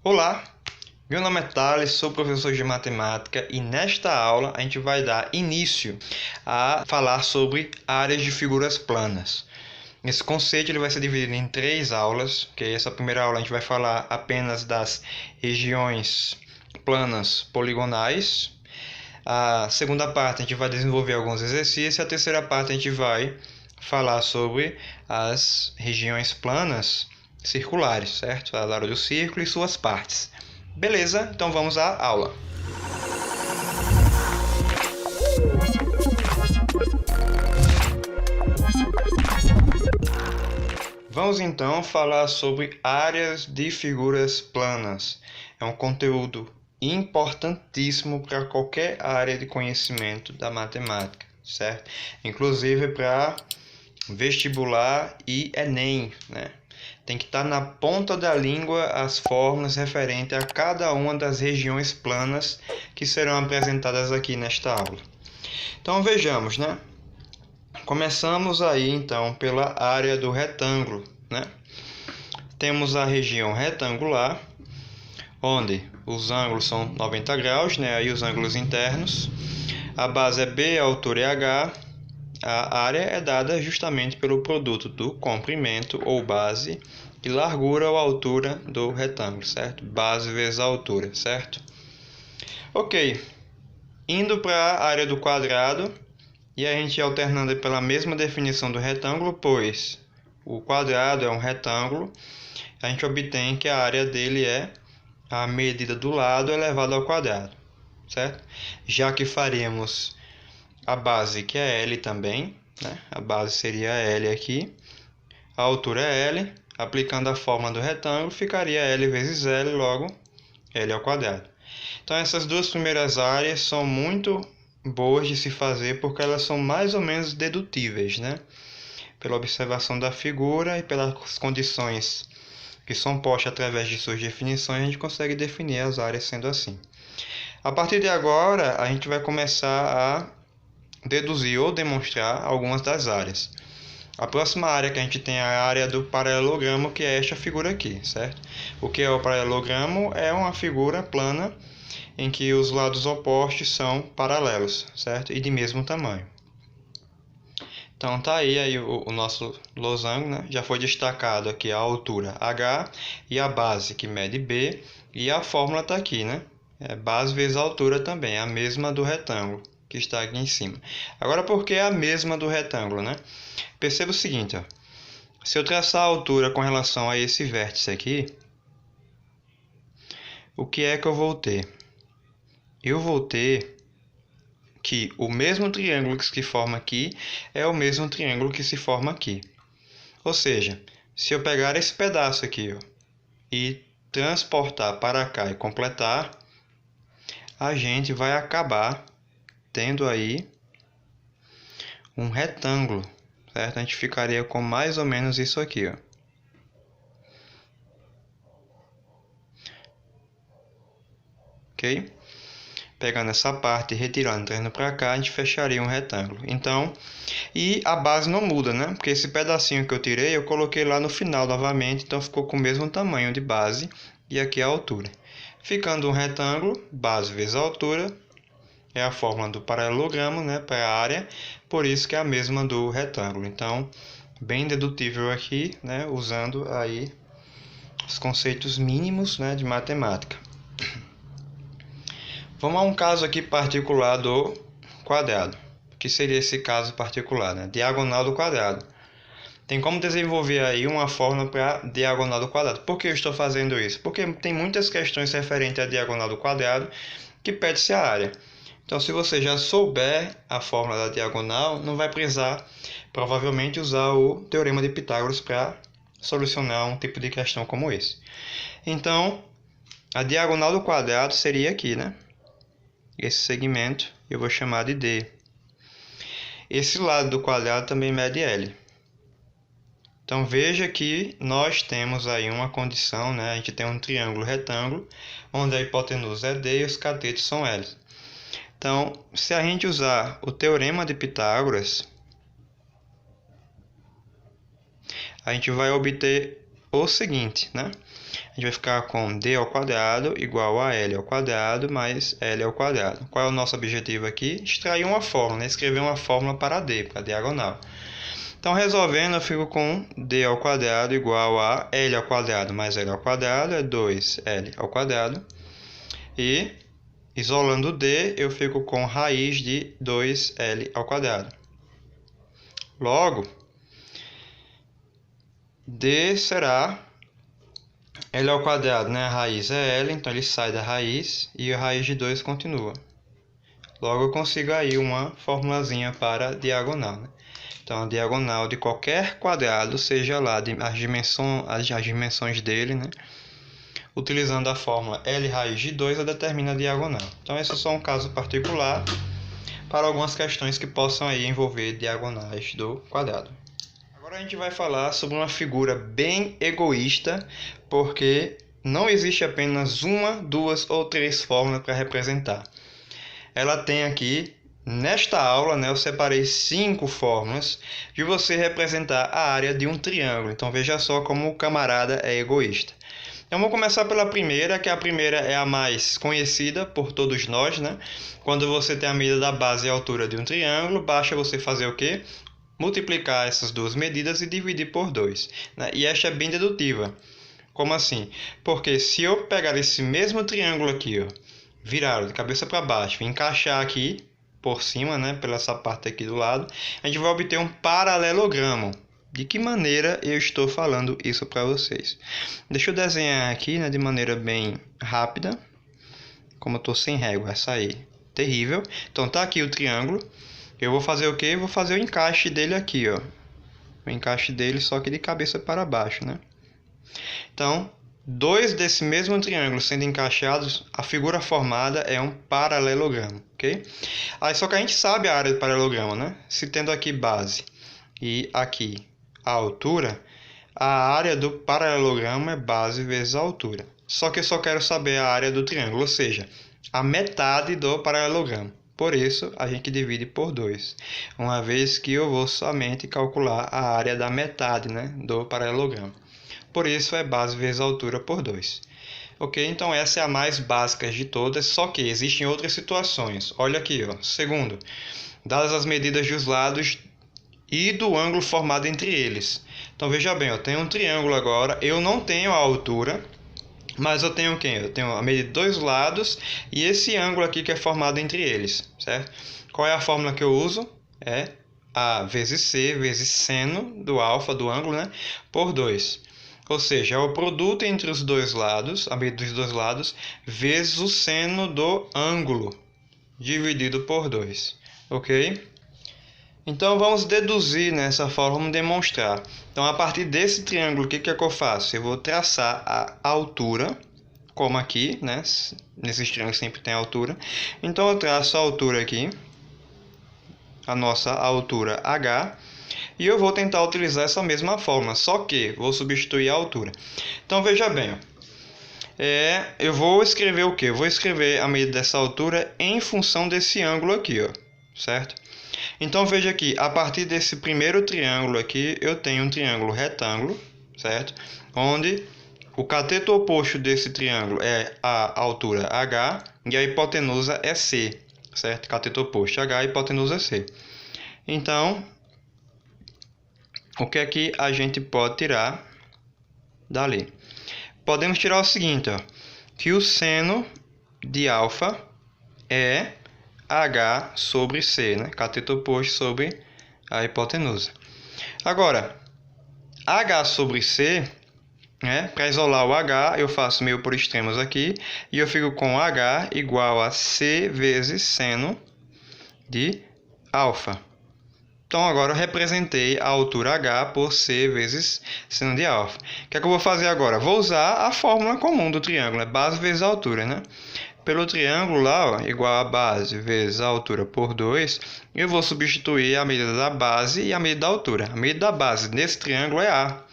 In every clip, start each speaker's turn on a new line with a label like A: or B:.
A: Olá, meu nome é Thales, sou professor de matemática e nesta aula a gente vai dar início a falar sobre áreas de figuras planas. Esse conceito ele vai ser dividido em 3 aulas, que essa primeira aula a gente vai falar apenas das regiões planas poligonais. A segunda parte a gente vai desenvolver alguns exercícios e a terceira parte a gente vai falar sobre as regiões planas circulares, certo? A área do círculo e suas partes. Beleza? Então vamos à aula. Vamos então falar sobre áreas de figuras planas. É um conteúdo importantíssimo para qualquer área de conhecimento da matemática, certo? Inclusive para vestibular e Enem, né? Tem que estar na ponta da língua as fórmulas referentes a cada uma das regiões planas que serão apresentadas aqui nesta aula. Então vejamos, né? Começamos aí então pela área do retângulo, né? Temos a região retangular, onde os ângulos são 90 graus, né? Aí os ângulos internos. A base é B, a altura é H. A área é dada justamente pelo produto do comprimento ou base e largura ou altura do retângulo, certo? Base vezes a altura, certo? Ok, indo para a área do quadrado e a gente alternando pela mesma definição do retângulo, pois o quadrado é um retângulo, a gente obtém que a área dele é a medida do lado elevado ao quadrado, certo? Já que faremos a base, que é L também, né? A base seria L aqui, a altura é L, aplicando a forma do retângulo, ficaria L vezes L, logo L ao quadrado. Então essas duas primeiras áreas são muito boas de se fazer, porque elas são mais ou menos dedutíveis, né? Pela observação da figura e pelas condições que são postas através de suas definições, a gente consegue definir as áreas sendo assim. A partir de agora, a gente vai começar a deduzir ou demonstrar algumas das áreas. A próxima área que a gente tem é a área do paralelogramo, que é esta figura aqui, certo? O que é o paralelogramo? É uma figura plana em que os lados opostos são paralelos, certo? E de mesmo tamanho. Então tá aí o nosso losango, né? Já foi destacado aqui a altura H e a base que mede B, e a fórmula está aqui, né? É base vezes a altura também, a mesma do retângulo que está aqui em cima. Agora, por que a mesma do retângulo, né? Perceba o seguinte, ó. Se eu traçar a altura com relação a esse vértice aqui, o que é que eu vou ter? Eu vou ter que o mesmo triângulo que se forma aqui é o mesmo triângulo que se forma aqui. Ou seja, se eu pegar esse pedaço aqui, ó, e transportar para cá e completar, a gente vai acabar tendo aí um retângulo, certo? A gente ficaria com mais ou menos isso aqui, ó. Ok? Pegando essa parte e retirando, trazendo para cá, a gente fecharia um retângulo. Então, e a base não muda, né? Porque esse pedacinho que eu tirei, eu coloquei lá no final novamente, então ficou com o mesmo tamanho de base e aqui a altura. Ficando um retângulo, base vezes a altura, é a fórmula do paralelogramo, né, para a área, por isso que é a mesma do retângulo. Então, bem dedutível aqui, né, usando aí os conceitos mínimos, né, de matemática. Vamos a um caso aqui particular do quadrado. O que seria esse caso particular, né? Diagonal do quadrado. Tem como desenvolver aí uma fórmula para diagonal do quadrado. Por que eu estou fazendo isso? Porque tem muitas questões referentes à diagonal do quadrado que pede-se a área. Então, se você já souber a fórmula da diagonal, não vai precisar, provavelmente, usar o teorema de Pitágoras para solucionar um tipo de questão como esse. Então, a diagonal do quadrado seria aqui, né? Esse segmento eu vou chamar de D. Esse lado do quadrado também mede L. Então, veja que nós temos aí uma condição, né? A gente tem um triângulo retângulo, onde a hipotenusa é D e os catetos são L. Então, se a gente usar o teorema de Pitágoras, a gente vai obter o seguinte, né? A gente vai ficar com d ao quadrado igual a l ao quadrado mais l ao quadrado. Qual é o nosso objetivo aqui? Extrair uma fórmula, né? Escrever uma fórmula para d, para a diagonal. Então, resolvendo, eu fico com d ao quadrado igual a l ao quadrado mais l ao quadrado, é 2l ao quadrado. E, isolando d, eu fico com raiz de 2l ao quadrado. Logo, d será l ao quadrado, né? A raiz é l, então ele sai da raiz e a raiz de 2 continua. Logo, eu consigo aí uma formulazinha para a diagonal, né? Então, a diagonal de qualquer quadrado, seja lá as dimensões dele, né? Utilizando a fórmula L raiz de 2, eu determino a diagonal. Então, esse é só um caso particular para algumas questões que possam aí envolver diagonais do quadrado. Agora a gente vai falar sobre uma figura bem egoísta, porque não existe apenas uma, duas ou três fórmulas para representar. Ela tem aqui, nesta aula, né, eu separei 5 fórmulas de você representar a área de um triângulo. Então veja só como o camarada é egoísta. Então vamos começar pela primeira, que a primeira é a mais conhecida por todos nós, né? Quando você tem a medida da base e a altura de um triângulo, basta você fazer o quê? Multiplicar essas duas medidas e dividir por 2. Né? E esta é bem dedutiva. Como assim? Porque se eu pegar esse mesmo triângulo aqui, ó, virar de cabeça para baixo e encaixar aqui por cima, né, pela essa parte aqui do lado, a gente vai obter um paralelogramo. De que maneira eu estou falando isso para vocês? Deixa eu desenhar aqui, né, de maneira bem rápida. Como eu estou sem régua, vai sair terrível. Então tá aqui o triângulo. Eu vou fazer o quê? Vou fazer o encaixe dele aqui, ó. O encaixe dele só que de cabeça para baixo, né? Então, dois desse mesmo triângulo sendo encaixados, a figura formada é um paralelogramo, ok? Aí só que a gente sabe a área do paralelogramo, né? Se tendo aqui base e aqui a altura, a área do paralelogramo é base vezes a altura. Só que eu só quero saber a área do triângulo, ou seja, a metade do paralelogramo. Por isso, a gente divide por 2, uma vez que eu vou somente calcular a área da metade, né, do paralelogramo. Por isso, é base vezes a altura por 2. Ok? Então, essa é a mais básica de todas, só que existem outras situações. Olha aqui, ó. Segundo, dadas as medidas dos lados e do ângulo formado entre eles. Então, veja bem, eu tenho um triângulo agora, eu não tenho a altura, mas eu tenho o quê? Eu tenho a medida de dois lados e esse ângulo aqui que é formado entre eles, certo? Qual é a fórmula que eu uso? É A vezes C vezes seno do alfa do ângulo, né? Por 2. Ou seja, é o produto entre os dois lados, a medida dos dois lados, vezes o seno do ângulo, dividido por 2. Ok? Então, vamos deduzir nessa forma, vamos demonstrar. Então, a partir desse triângulo, o que é que eu faço? Eu vou traçar a altura, como aqui, né? Nesses triângulos sempre tem altura. Então, eu traço a altura aqui, a nossa altura H, e eu vou tentar utilizar essa mesma fórmula, só que vou substituir a altura. Então, veja bem, eu vou escrever o quê? Eu vou escrever a medida dessa altura em função desse ângulo aqui, ó, certo? Então, veja aqui, a partir desse primeiro triângulo aqui, eu tenho um triângulo retângulo, certo? Onde o cateto oposto desse triângulo é a altura H e a hipotenusa é C, certo? Cateto oposto H, hipotenusa C. Então, o que é que a gente pode tirar dali? Podemos tirar o seguinte, ó, que o seno de alfa é H sobre C, né? Cateto oposto sobre a hipotenusa. Agora, H sobre C, né? Para isolar o H, eu faço meio por extremos aqui e eu fico com H igual a C vezes seno de alfa. Então, agora eu representei a altura H por C vezes seno de alfa. O que é que eu vou fazer agora? Vou usar a fórmula comum do triângulo, base vezes a altura, né? Pelo triângulo lá, ó, igual a base vezes a altura por 2, eu vou substituir a medida da base e a medida da altura. A medida da base nesse triângulo é A.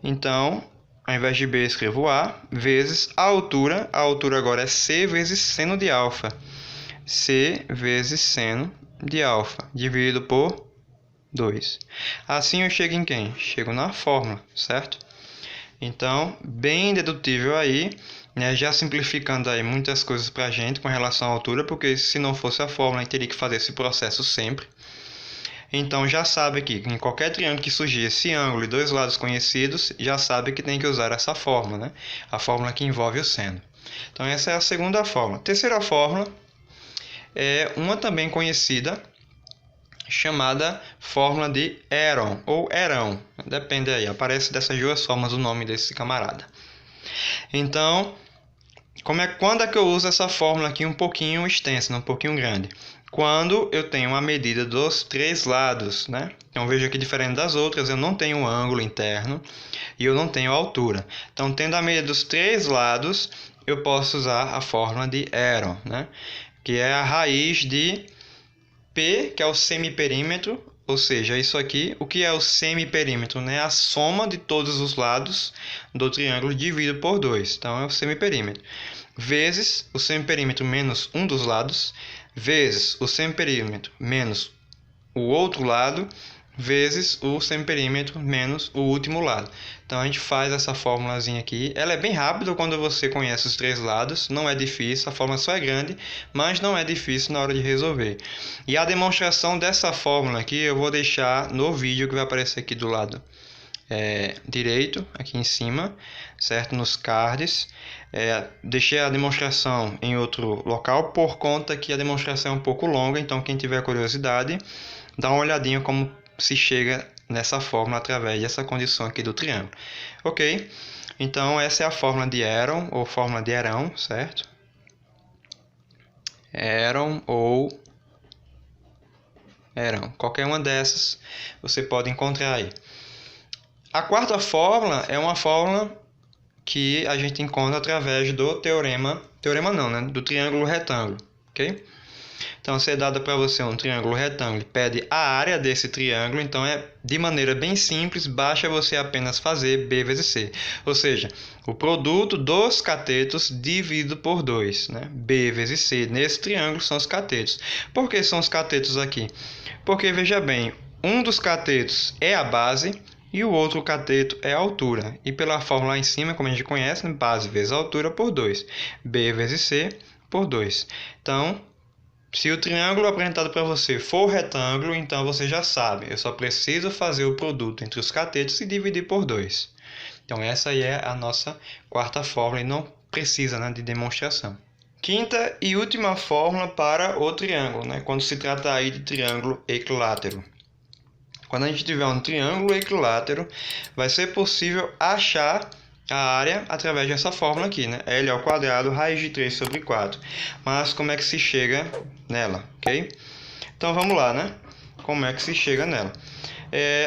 A: Então, ao invés de B, eu escrevo A vezes a altura agora é C vezes seno de alfa. C vezes seno de alfa, dividido por 2. Assim eu chego em quem? Chego na fórmula, certo? Então, bem dedutível aí, né? Já simplificando aí muitas coisas para a gente com relação à altura, porque se não fosse a fórmula, a gente teria que fazer esse processo sempre. Então, já sabe que em qualquer triângulo que surgir esse ângulo e dois lados conhecidos, já sabe que tem que usar essa fórmula, né? A fórmula que envolve o seno. Então, essa é a segunda fórmula. A terceira fórmula é uma também conhecida, chamada fórmula de Heron ou Herão. Depende aí, aparece dessas duas formas o nome desse camarada. Então, quando é que eu uso essa fórmula aqui um pouquinho extensa, um pouquinho grande? Quando eu tenho uma medida dos três lados, né? Então, veja que diferente das outras, eu não tenho um ângulo interno e eu não tenho altura. Então, tendo a medida dos três lados, eu posso usar a fórmula de Heron, né? Que é a raiz de P, que é o semiperímetro, ou seja, isso aqui, o que é o semiperímetro, né? A soma de todos os lados do triângulo dividido por 2. Então, é o semiperímetro. Vezes o semiperímetro menos um dos lados, vezes o semiperímetro menos o outro lado, vezes o semiperímetro menos o último lado. Então, a gente faz essa formulazinha aqui. Ela é bem rápida quando você conhece os três lados, não é difícil, a fórmula só é grande, mas não é difícil na hora de resolver. E a demonstração dessa fórmula aqui eu vou deixar no vídeo que vai aparecer aqui do lado direito, aqui em cima, certo? Nos cards. Deixei a demonstração em outro local por conta que a demonstração é um pouco longa, então quem tiver curiosidade, dá uma olhadinha como se chega nessa fórmula através dessa condição aqui do triângulo. Ok? Então, essa é a fórmula de Heron, ou fórmula de Herão, certo? Heron ou Herão. Qualquer uma dessas você pode encontrar aí. A quarta fórmula é uma fórmula que a gente encontra através do teorema não, né? Do triângulo retângulo, ok? Então, se é dada para você um triângulo retângulo e pede a área desse triângulo, então de maneira bem simples, basta você apenas fazer B vezes C. Ou seja, o produto dos catetos dividido por 2. Né? B vezes C nesse triângulo são os catetos. Por que são os catetos aqui? Porque, veja bem, um dos catetos é a base e o outro cateto é a altura. E pela fórmula lá em cima, como a gente conhece, base vezes altura por 2. B vezes C por 2. Então, se o triângulo apresentado para você for retângulo, então você já sabe. Eu só preciso fazer o produto entre os catetos e dividir por 2. Então essa aí é a nossa quarta fórmula e não precisa, né, de demonstração. Quinta e última fórmula para o triângulo, né, quando se trata aí de triângulo equilátero. Quando a gente tiver um triângulo equilátero, vai ser possível achar a área através dessa fórmula aqui, né? L ao quadrado, raiz de 3 sobre 4. Mas como é que se chega nela, ok? Então vamos lá, né? Como é que se chega nela?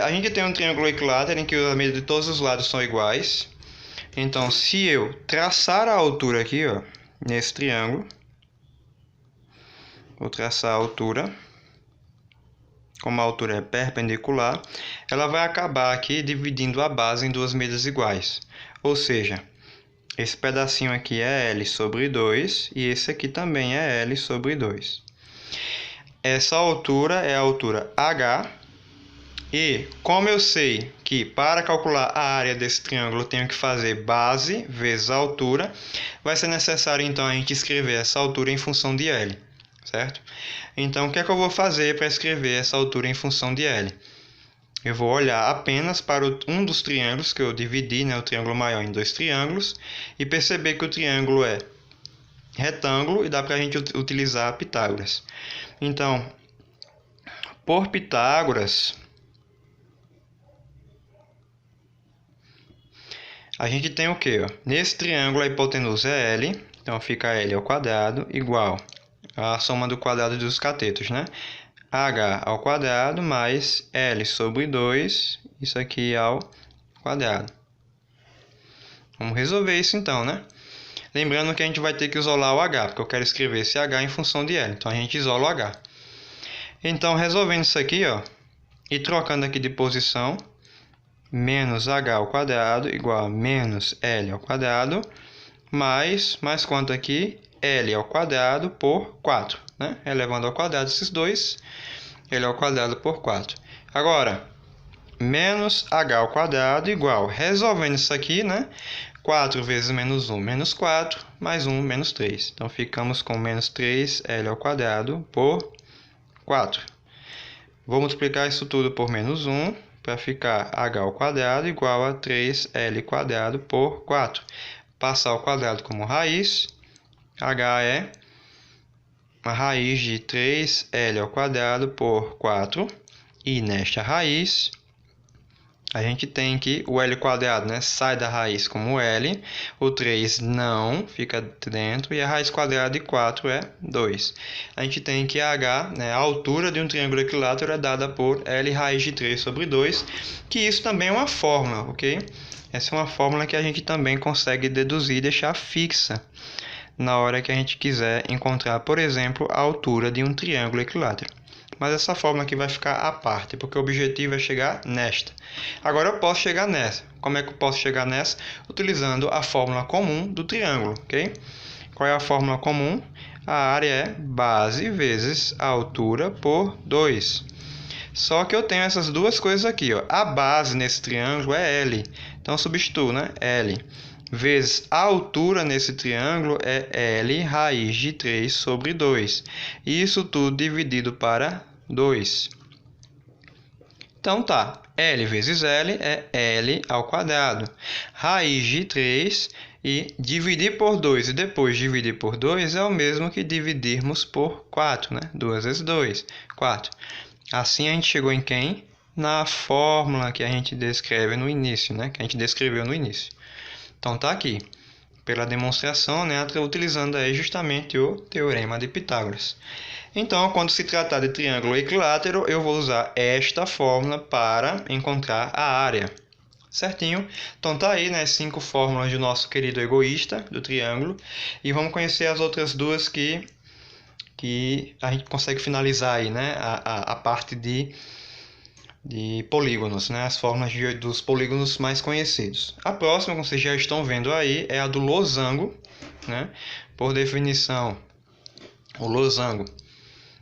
A: A gente tem um triângulo equilátero em que a medida de todos os lados são iguais. Então, se eu traçar a altura aqui, ó, nesse triângulo, vou traçar a altura. Como a altura é perpendicular, ela vai acabar aqui dividindo a base em duas medidas iguais. Ou seja, esse pedacinho aqui é L sobre 2 e esse aqui também é L sobre 2. Essa altura é a altura H. E como eu sei que para calcular a área desse triângulo eu tenho que fazer base vezes a altura, vai ser necessário então a gente escrever essa altura em função de L. Certo? Então, o que é que eu vou fazer para escrever essa altura em função de L? Eu vou olhar apenas para um dos triângulos que eu dividi, né, o triângulo maior em dois triângulos, e perceber que o triângulo é retângulo e dá para a gente utilizar Pitágoras. Então, por Pitágoras, a gente tem o quê? Nesse triângulo a hipotenusa é L, então fica L ao quadrado igual a soma do quadrado dos catetos, né? H ao quadrado mais L sobre 2, isso aqui ao quadrado. Vamos resolver isso então, né? Lembrando que a gente vai ter que isolar o H, porque eu quero escrever esse H em função de L. Então a gente isola o H. Então, resolvendo isso aqui, ó, e trocando aqui de posição, menos H ao quadrado igual a menos L ao quadrado, mais quanto aqui? L ao quadrado por 4, né? Elevando ao quadrado esses dois, L ao quadrado por 4. Agora, menos h ao quadrado igual, resolvendo isso aqui, né? 4 vezes menos 1, menos 4, mais 1, menos 3. Então, ficamos com menos 3L ao quadrado por 4. Vou multiplicar isso tudo por menos 1, para ficar h ao quadrado igual a 3L quadrado por 4. Passar ao quadrado como raiz, h é a raiz de 3L ao quadrado por 4. E nesta raiz, a gente tem que o L quadrado, né, sai da raiz como L, o 3 não, fica dentro, e a raiz quadrada de 4 é 2. A gente tem que h, né, a altura de um triângulo equilátero é dada por L raiz de 3 sobre 2, que isso também é uma fórmula, ok? Essa é uma fórmula que a gente também consegue deduzir e deixar fixa na hora que a gente quiser encontrar, por exemplo, a altura de um triângulo equilátero. Mas essa fórmula aqui vai ficar à parte, porque o objetivo é chegar nesta. Agora eu posso chegar nessa. Como é que eu posso chegar nessa? Utilizando a fórmula comum do triângulo, ok? Qual é a fórmula comum? A área é base vezes a altura por 2. Só que eu tenho essas duas coisas aqui, ó. A base nesse triângulo é L. Então eu substituo, né? L vezes a altura nesse triângulo é L raiz de 3 sobre 2. Isso tudo dividido para 2. Então tá, L vezes L é L ao quadrado. Raiz de 3 e dividir por 2 e depois dividir por 2 é o mesmo que dividirmos por 4, né? 2 vezes 2, 4. Assim a gente chegou em quem? Na fórmula que a gente descreve no início, né? Que a gente descreveu no início. Então, tá aqui, pela demonstração, né, utilizando aí justamente o Teorema de Pitágoras. Então, quando se tratar de triângulo equilátero, eu vou usar esta fórmula para encontrar a área. Certinho? Então, tá aí, né, 5 fórmulas do nosso querido egoísta, do triângulo. E vamos conhecer as outras duas que a gente consegue finalizar aí, né, a parte de polígonos, né? As formas dos polígonos mais conhecidos. A próxima, como vocês já estão vendo aí, é a do losango, né? Por definição, o losango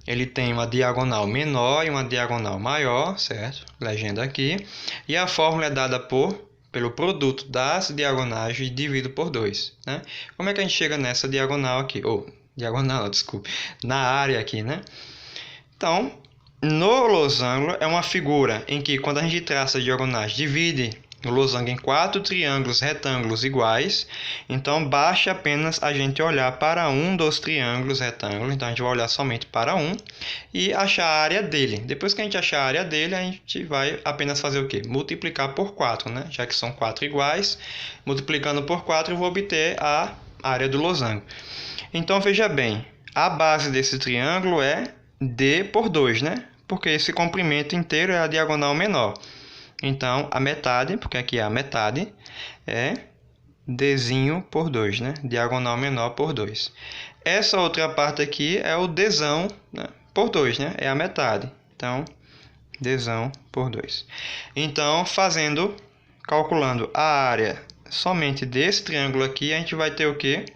A: ele tem uma diagonal menor e uma diagonal maior, certo? Legenda aqui. E a fórmula é dada pelo produto das diagonais dividido por 2, né? Como é que a gente chega nessa diagonal aqui? Diagonal, desculpe. Na área aqui, né? Então, no losango é uma figura em que, quando a gente traça diagonais, divide o losango em 4 triângulos retângulos iguais. Então, basta apenas a gente olhar para um dos triângulos retângulos. Então, a gente vai olhar somente para um e achar a área dele. Depois que a gente achar a área dele, a gente vai apenas fazer o quê? Multiplicar por 4, né? Já que são 4 iguais, multiplicando por 4 eu vou obter a área do losango. Então, veja bem, a base desse triângulo é D por 2, né? Porque esse comprimento inteiro é a diagonal menor. Então, a metade, porque aqui é a metade, é Dzinho por 2, né? Diagonal menor por 2. Essa outra parte aqui é o Dzão, né, por 2, né? É a metade. Então, Dzão por 2. Então, calculando a área somente desse triângulo aqui, a gente vai ter o quê?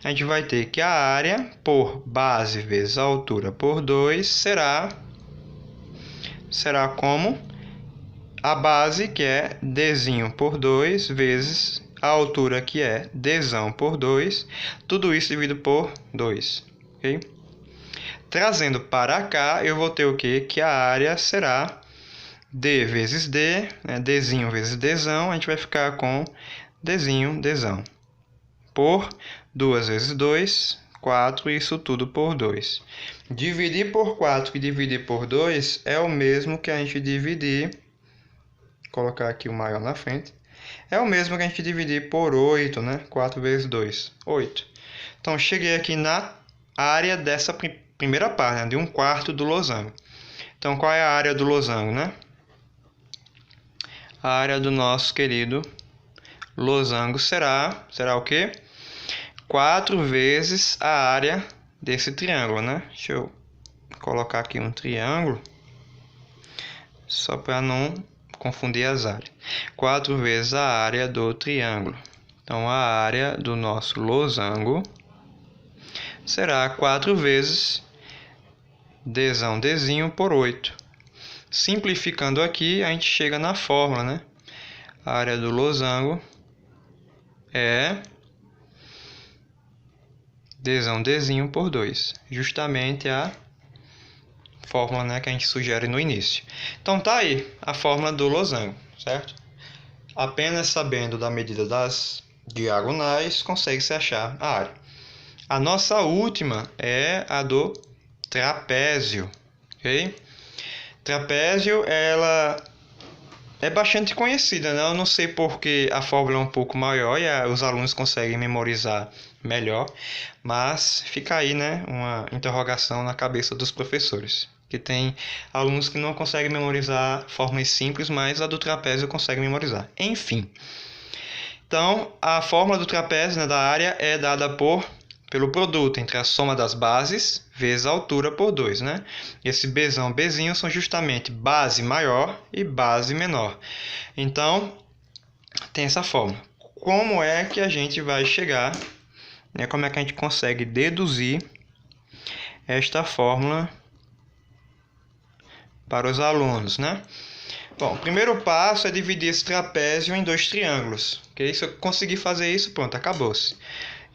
A: A gente vai ter que a área por base vezes a altura por 2 será como a base, que é Dzinho por 2, vezes a altura, que é Dzão por 2. Tudo isso dividido por 2. Okay? Trazendo para cá, eu vou ter o quê? Que a área será D vezes D, né? Dzinho vezes Dzão. A gente vai ficar com Dzinho, Dzão. Por 2 vezes 2, 4, isso tudo por 2. Dividir por 4 e dividir por 2 é o mesmo que a gente dividir, colocar aqui o maior na frente, é o mesmo que a gente dividir por 8, né? 4 vezes 2, 8. Então, cheguei aqui na área dessa primeira parte, né? De 1/4 do losango. Então, qual é a área do losango, né? A área do nosso querido losango será o quê? 4 vezes a área desse triângulo, né? Deixa eu colocar aqui um triângulo, só para não confundir as áreas. 4 vezes a área do triângulo. Então, a área do nosso losango será 4 vezes Dzão, Dzinho por 8. simplificando aqui, a gente chega na fórmula, né? A área do losango é Dzão Dzinho por 2. Justamente a fórmula, né, que a gente sugere no início. Então tá aí a fórmula do losango, certo? Apenas sabendo da medida das diagonais, consegue-se achar a área. A nossa última é a do trapézio, ok? Trapézio, ela é bastante conhecida, né? Eu não sei porque a fórmula é um pouco maior e os alunos conseguem memorizar melhor, mas fica aí, né, uma interrogação na cabeça dos professores, que tem alunos que não conseguem memorizar fórmulas simples, mas a do trapézio conseguem memorizar. Enfim, então a fórmula do trapézio, né, da área é dada pelo produto entre a soma das bases vezes a altura por 2, né? Esse Bzão, Bzinho são justamente base maior e base menor. Então, tem essa fórmula. Como é que a gente vai chegar, né? Como é que a gente consegue deduzir esta fórmula para os alunos, né? Bom, o primeiro passo é dividir esse trapézio em 2 triângulos. Okay? Se eu conseguir fazer isso, pronto, acabou-se.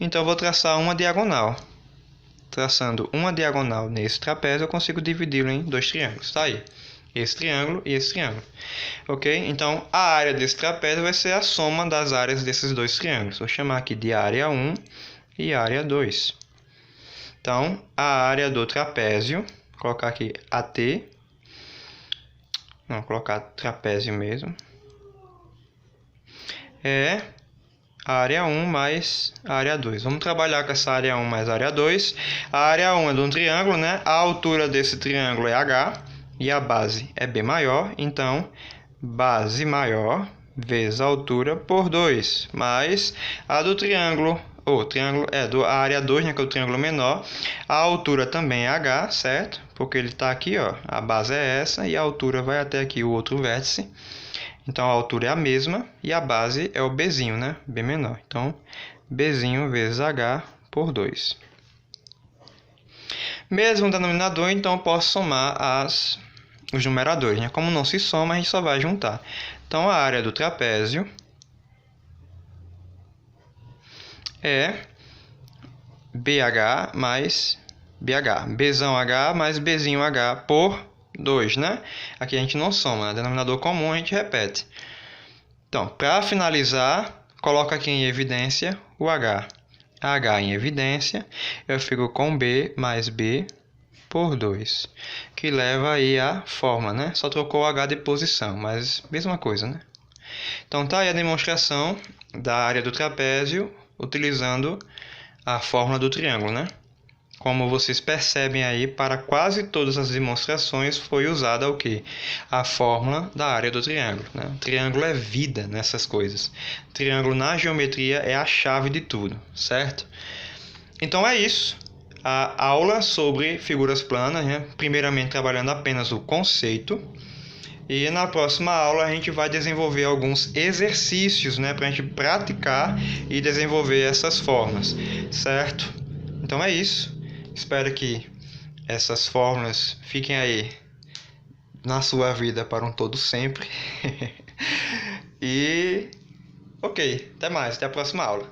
A: Então, eu vou traçar uma diagonal. Traçando uma diagonal nesse trapézio, eu consigo dividi-lo em 2 triângulos. Tá aí. Esse triângulo e esse triângulo. Ok? Então, a área desse trapézio vai ser a soma das áreas desses 2 triângulos. Vou chamar aqui de área 1 e área 2. Então, a área do trapézio, vou colocar aqui AT. Não, vou colocar trapézio mesmo. É a área 1 mais a área 2. Vamos trabalhar com essa área 1 mais a área 2. A área 1 é de um triângulo, né? A altura desse triângulo é H e a base é B maior. Então, base maior vezes a altura por 2, mais a do triângulo, a área 2, né, que é o triângulo menor. A altura também é H, certo? Porque ele está aqui, ó. A base é essa e a altura vai até aqui o outro vértice. Então, a altura é a mesma e a base é o Bzinho, né? B menor. Então, Bzinho vezes H por 2. Mesmo denominador, então, eu posso somar os numeradores, né? Como não se soma, a gente só vai juntar. Então, a área do trapézio é BH mais BH. Bzão H mais Bzinho H por 2, né? Aqui a gente não soma, né? Denominador comum a gente repete. Então, para finalizar, coloco aqui em evidência o H. H em evidência, eu fico com B mais B por 2, que leva aí a forma, né? Só trocou o H de posição, mas mesma coisa, né? Então, tá aí a demonstração da área do trapézio utilizando a fórmula do triângulo, né? Como vocês percebem aí, para quase todas as demonstrações foi usada o quê? A fórmula da área do triângulo, né? O triângulo é vida nessas coisas. O triângulo na geometria é a chave de tudo, certo? Então é isso. A aula sobre figuras planas, né? Primeiramente trabalhando apenas o conceito. E na próxima aula a gente vai desenvolver alguns exercícios, né? Para a gente praticar e desenvolver essas formas, certo? Então é isso. Espero que essas fórmulas fiquem aí na sua vida para um todo sempre. E ok, até mais, até a próxima aula.